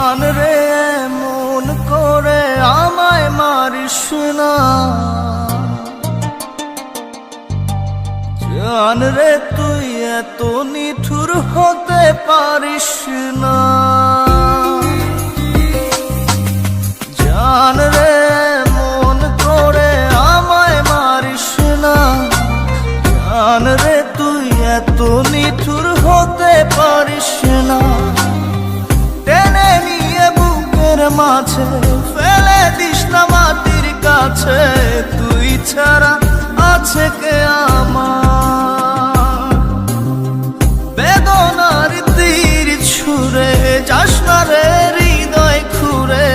জান রে মন করে আমায় মারিস না, জান রে তুই এত নিঠুর হতে পারিস না। জান রে মন করে আমায় মারিস না, জান রে তুই এত নিঠুর হতে পারিস না। টেনে নিয়ে বুকের মাঝে ফেলে দিস না মাটির কাছে, তুই ছাড়া আছে কে আমার। বেদনার তীর ছুঁড়ে যাস না রে হৃদয় খুঁড়ে,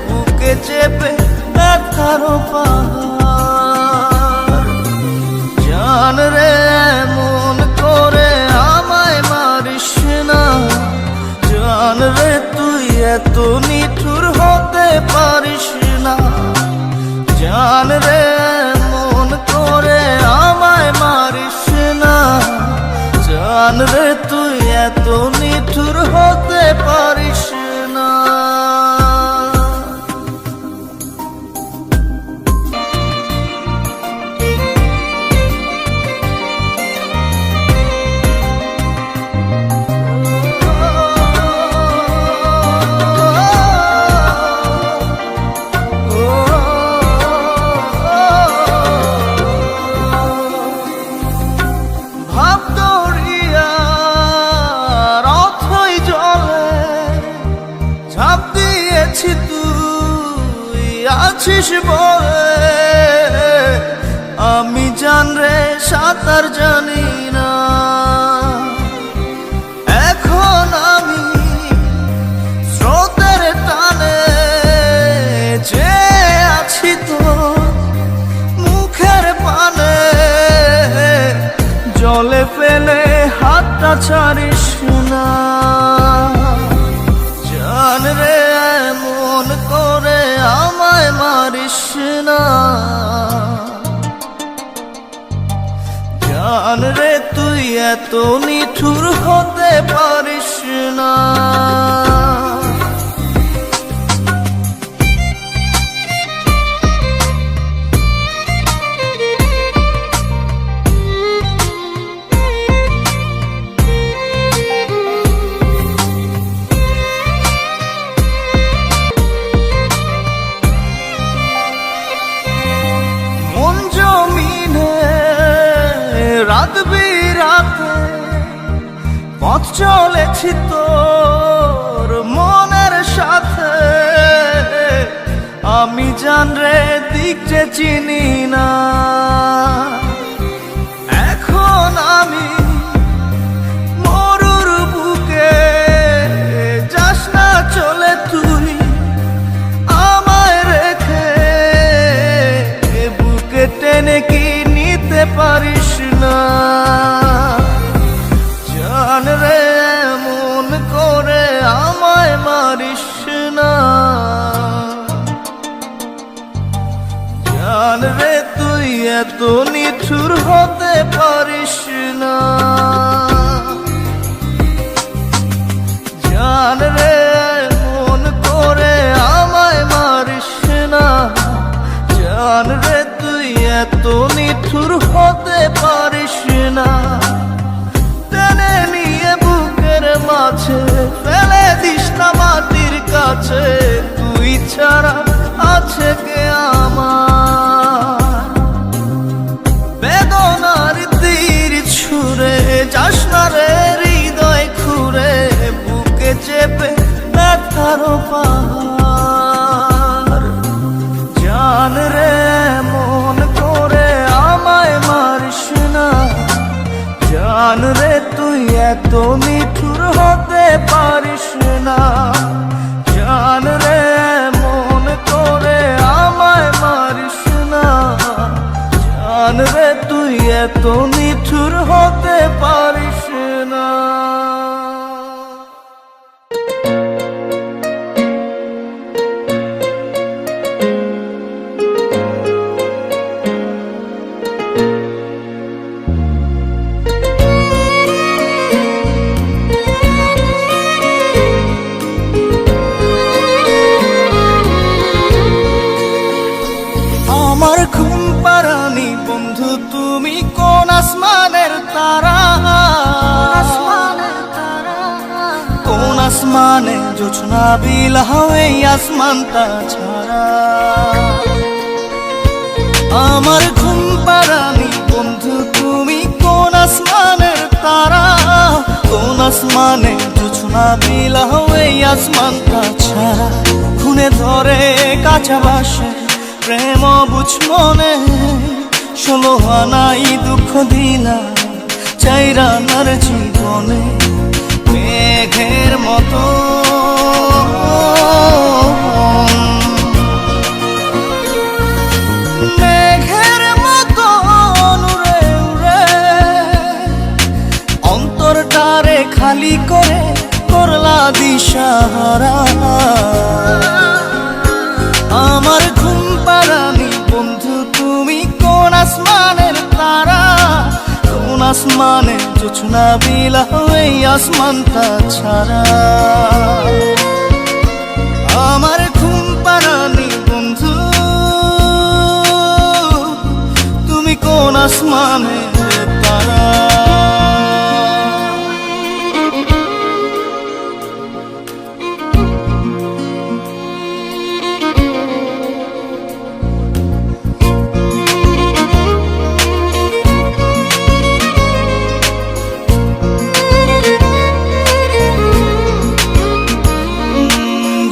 বুকে চেপে ব্যথার পাহাড়। জান রে মন করে আমায় মারিস না, জান রে তুই এত নিঠুর হতে পারিস না। জান রে মন করে আমায় মারিস না, জান রে তুই এত নিঠুর হতে পারিস না। ঝাঁপ দিয়েছি তুই আছিস বলে, আমি জান রে সাঁতার জানি না। এখন আমি স্রোতের টানে যে আছি তো মুখের পানে, জলে ফেলে হাতটা ছাড়িস না। জান রে মন করে আমায় মারিস না, জান রে তুই এত নিঠুর হতে পারিস না। রাত বিরাতে পথ চলেছি তোর মনের সাথে, আমি জান রে দিক যে চিনি না। এখন আমি মরুর বুকে, যাস না চলে তুই আমায় রেখে, বুকে টেনে কি নিতে পারিস না। জান রে মন করে আমায় মারিস না, জান রে তুই এত নিঠুর হতে পারিস না। জান রে মন করে আমায় মারিস না, জান রে তুই এত নিঠুর হতে পারিস না। টেনে নিয়ে বুকের মাঝে ফেলে দিস না মাটির কাছে, তুই ছাড়া আছে কে আমার। বেদনার তীর ছুঁড়ে যাস না রে হৃদয় খুঁড়ে, বুকে চেপে ব্যথার পাহাড়। জান রে মন করে আমায় মারিস না, জান রে তুই এত নিঠুর হতে পারিস না। জান রে মন করে আমায় মারিস না, জান রে তুই এত নিঠুর হতে পারিস না। জোছনা বিলাও এই আসমানটা ছাড়া। আমার ঘুম পাড়ানি বন্ধু তুমি কোন আসমানের তারা, কোন আসমানে জোছনা বিলাও এই আসমানটা ছাড়া। খুনে ধরে কাঁচা বাসে প্রেম বুঝ মনে, 16 আনাই দুঃখ দিলা চাইরা নার জীবনে। মেঘের মতো মেঘের মতো উড়ে উড়ে অন্তরটারে খালি করে করলা দিশাহারা। আমার ঘুম পাড়ানি বন্ধু তুমি কোন আসমানের তারা, কোন আসমানে জোছনা বিলাও এই আসমানটা ছাড়া। আমার ঘুম পাড়ানি বন্ধু তুমি কোন আসমানের তারা।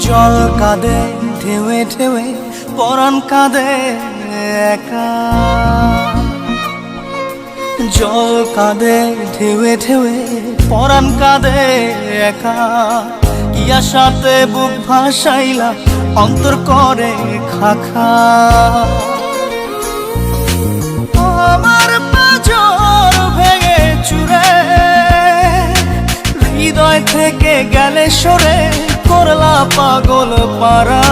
জল কাঁদে ঢেউে ঢেউে পরাণ কাঁদে একা, জল কাঁদে ঢেউে ঢেউে পরাণ কাঁদে একা। কি আশাতে বুক ভাসাইলা অন্তর করে খাখা। আমার পাঁজর ভেঙে চুরে হৃদয় থেকে গেলে সরে করলা পাগল পারা।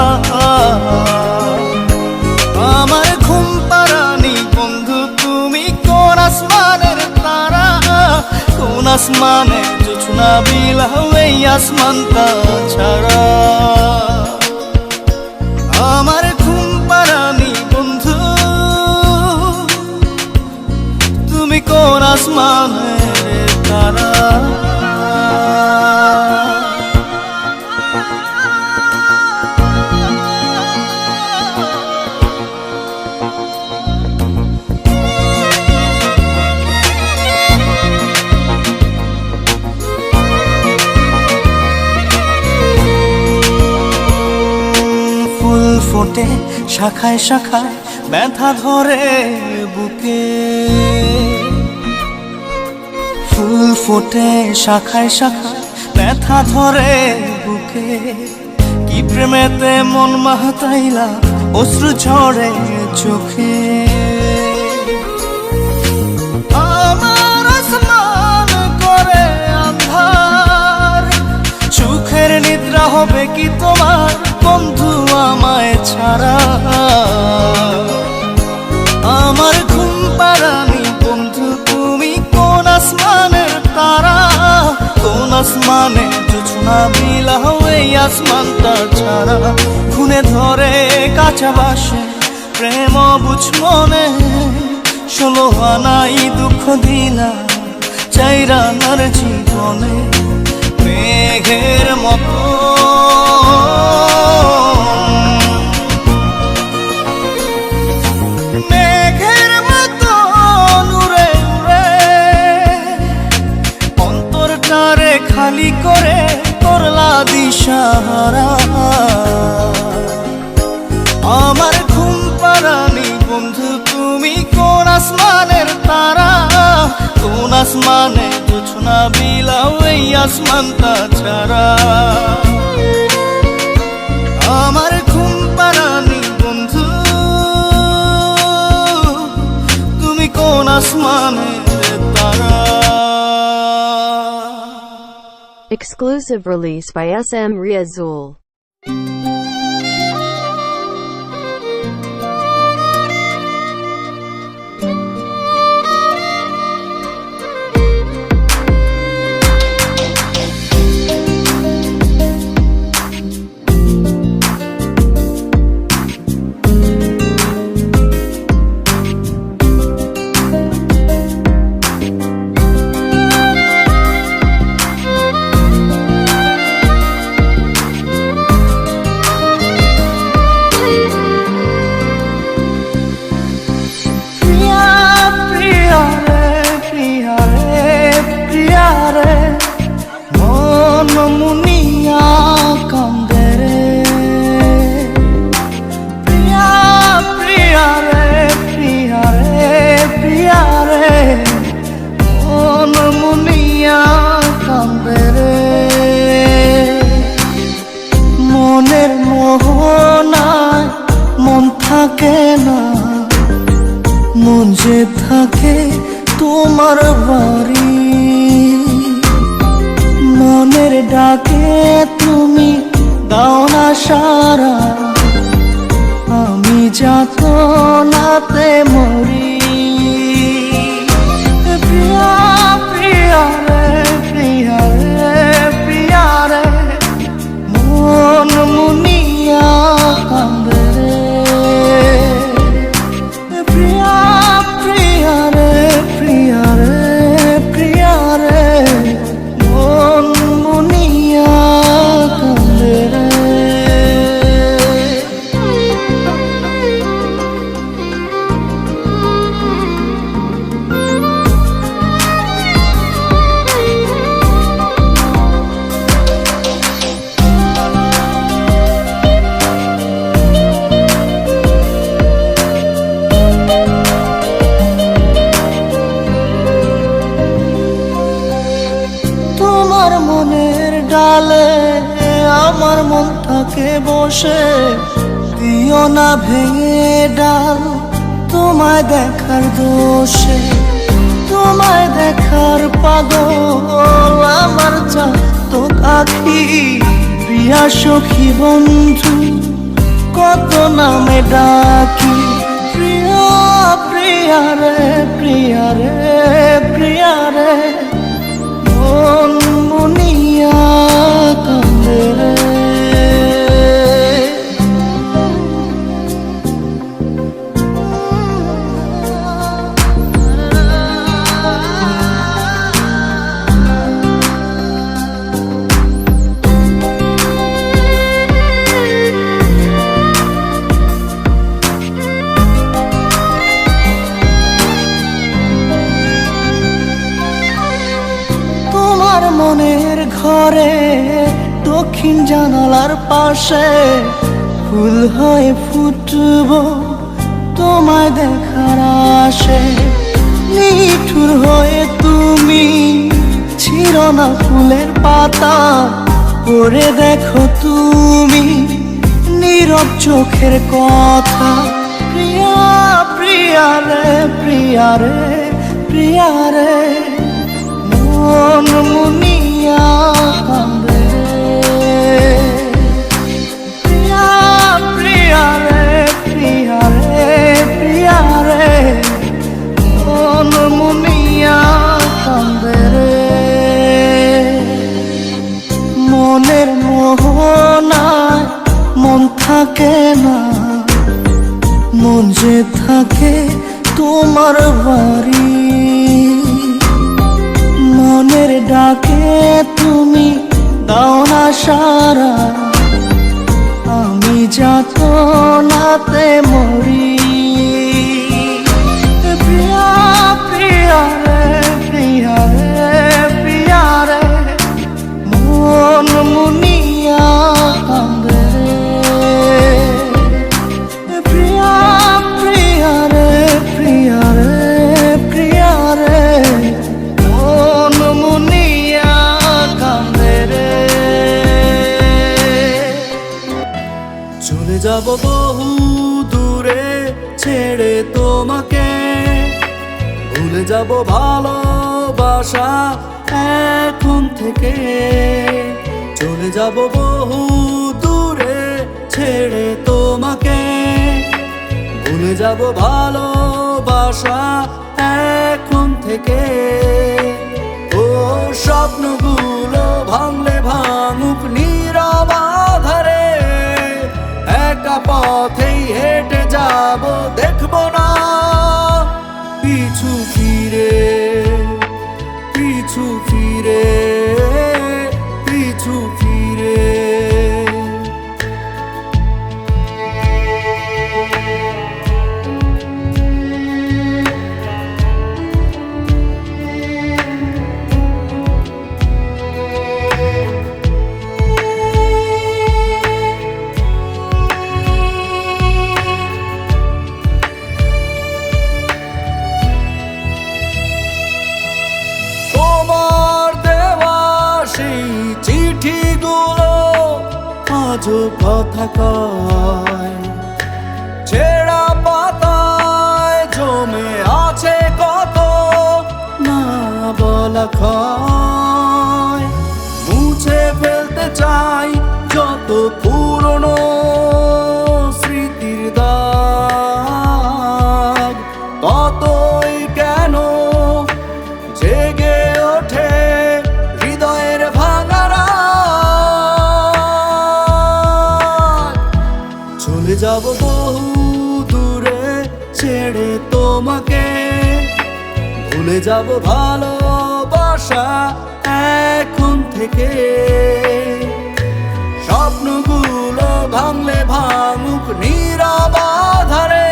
আমার ঘুম পাড়ানি বন্ধু তুমি কোন আসমানের তারা, কোন আসমানে জোছনা বিলাও এই আসমানটা ছাড়া। আমার ঘুম পাড়ানি বন্ধু তুমি কোন আসমানের তারা। ফোটে শাখায় শাখায় ব্যথা ধরে বুকে, ফুল ফোটে শাখায় শাখায় ব্যথা ধরে বুকে। কি প্রেমেতে মন মাতাইলা অশ্রু ঝরে চোখে। আমার আসমান করে আন্ধার, সুখের নিদ্রা হবে কি তোমার বন্ধু আমায় ছাড়া। আমার ঘুম পাড়ানি বন্ধু তুমি কোন আসমানের তারা, কোন আসমানে জোছনা বিলাও এই আসমানটা ছাড়া। খুনে ধরে কাঁচা বাসে প্রেম বুঝ মনে, 16 আনাই দুঃখ দিলা চাইরা নার জীবনে। মেঘের মতো মেঘের মতো উড়ে উড়ে অন্তরটারে খালি করে করলা দিশাহারা। আমার ঘুম পাড়ানি বন্ধু তুমি কোন আসমানের তারা, কোন আসমানে জোছনা বিলাও এই আসমানটা ছাড়া। আমার ঘুম পাড়ানি বন্ধু তুমি কোন আসমানের তারা। Exclusive release by SM Riazul. মনের মোহনায় মন থাকে না, মন যে থাকে তোমার বাড়ি। মনের ডাকে তুমি দাও না সারা, আমি যাতনাতে মরি। প্রিয়া প্রিয়া রে, প্রিয়া রে, প্রিয়া রে, মন মুনিয়া কান্দে রে। প্রিয়া প্রিয়া রে, প্রিয়া রে, প্রিয়া রে, মন মুনিয়া কান্দে রে। তোমার মনের ডালে আমার মন থাকে বসে, দিও না ভেঙে ডাল তোমায় দেখার দোষে। তোমায় দেখার পাগল আমার চাতক আখি, প্রিয়া সখী বন্ধু কত নামে ডাকি। প্রিয়া প্রিয়া রে, প্রিয়া রে, প্রিয়া রে, মন মুনিয়া কান্দে রে। তোমার মনের ঘরে দক্ষিণ জানালার পাশে ফুল হয়ে ফুটব তোমায় দেখার আশে। নিঠুর হয়ে তুমি ছিল না ফুলের পাতা, পড়ে দেখো তুমি নীরব চোখের কথা। প্রিয়া প্রিয়া রে, প্রিয়া রে, প্রিয়া রে, মন মুনিয়া কান্দে। প্রিয়া প্রিয়া রে, প্রিয়া রে, প্রিয়া রে, মন মুনিয়া কান্দে রে। মনের মোহনায় মন থাকে না, মন যে থাকে তোমার বাড়ি। মনের ডাকে তুমি দাও না সারা, আমি যাতনাতে মরি। প্রিয়া প্রিয়া রে, প্রিয়া রে, প্রিয়া রে, মন মুনিয়া কান্দে রে। প্রিয়া প্রিয়া রে, প্রিয়া রে, প্রিয়া রে, মন মুনিয়া কান্দে রে। চলে যাব বহু দূরে ছেড়ে তোমাকে, ভুলে যাব ভালোবাসা এখন থেকে। চলে যাব বহু দূরে ছেড়ে তোমাকে, ভুলে যাব ভালোবাসা এখন থেকে। ও স্বপ্নগুলো ভাঙলে ভাঙুক নীরব আধারে, একা পথেই হেঁটে যাব, দেখব না পিছু ফিরে, পিছু ফিরে, পিছু ফিরে। কথা কয়, ছেঁড়া পাতায় জমে আছে কত না বলা ক্ষয়। মুছে ফেলতে চাই যত পুরনো স্মৃতির দাগ, ততই কেন জেগে ওঠে হৃদয়ের ভাঙা রাত। চলে যাব বহু দূরে ছেড়ে তোমাকে, ভুলে যাব ভালোবাসা এখন থেকে। স্বপ্নগুলো ভাঙলে ভাঙুক নীরব আধারে,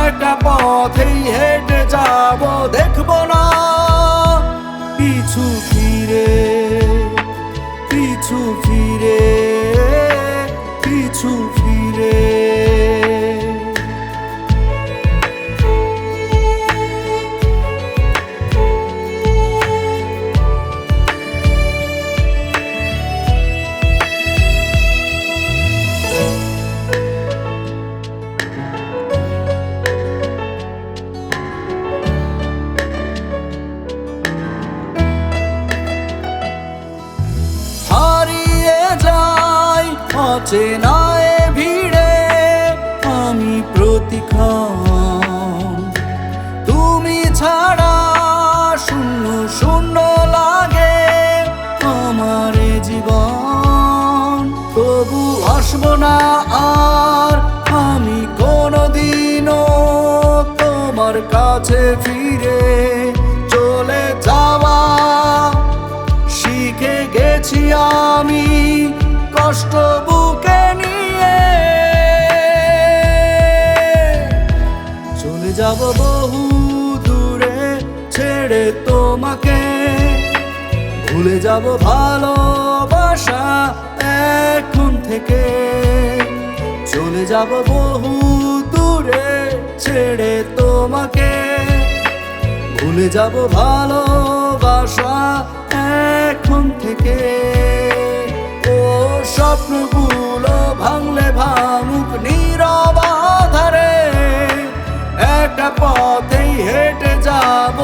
একটা পথেই হেঁটে যাব, দেখব না পিছু ফিরে, পিছু ফিরে, পিছু ফিরে। হারিয়ে যাই অচেনায় ভিড়ে আমি প্রতিক্ষণ, তুমি ছাড়া শূন্য শূন্য লাগে আমার এ জীবন। তবু আসবো না আর আমি কোনোদিনও তোমার কাছে ফিরে, চলে যাওয়া শিখে গেছি আমি কষ্ট বুকে নিয়ে। চলে যাব বহু দূরে ছেড়ে তোমাকে, ভুলে যাব ভালোবাসা এখন থেকে। চলে যাব বহু দূরে ছেড়ে তোমাকে, ভুলে যাব ভালোবাসা এখন থেকে। ও স্বপ্নগুলো ভাঙলে ভাঙুক নীরব আধারে, একটা পথেই হেঁটে যাব।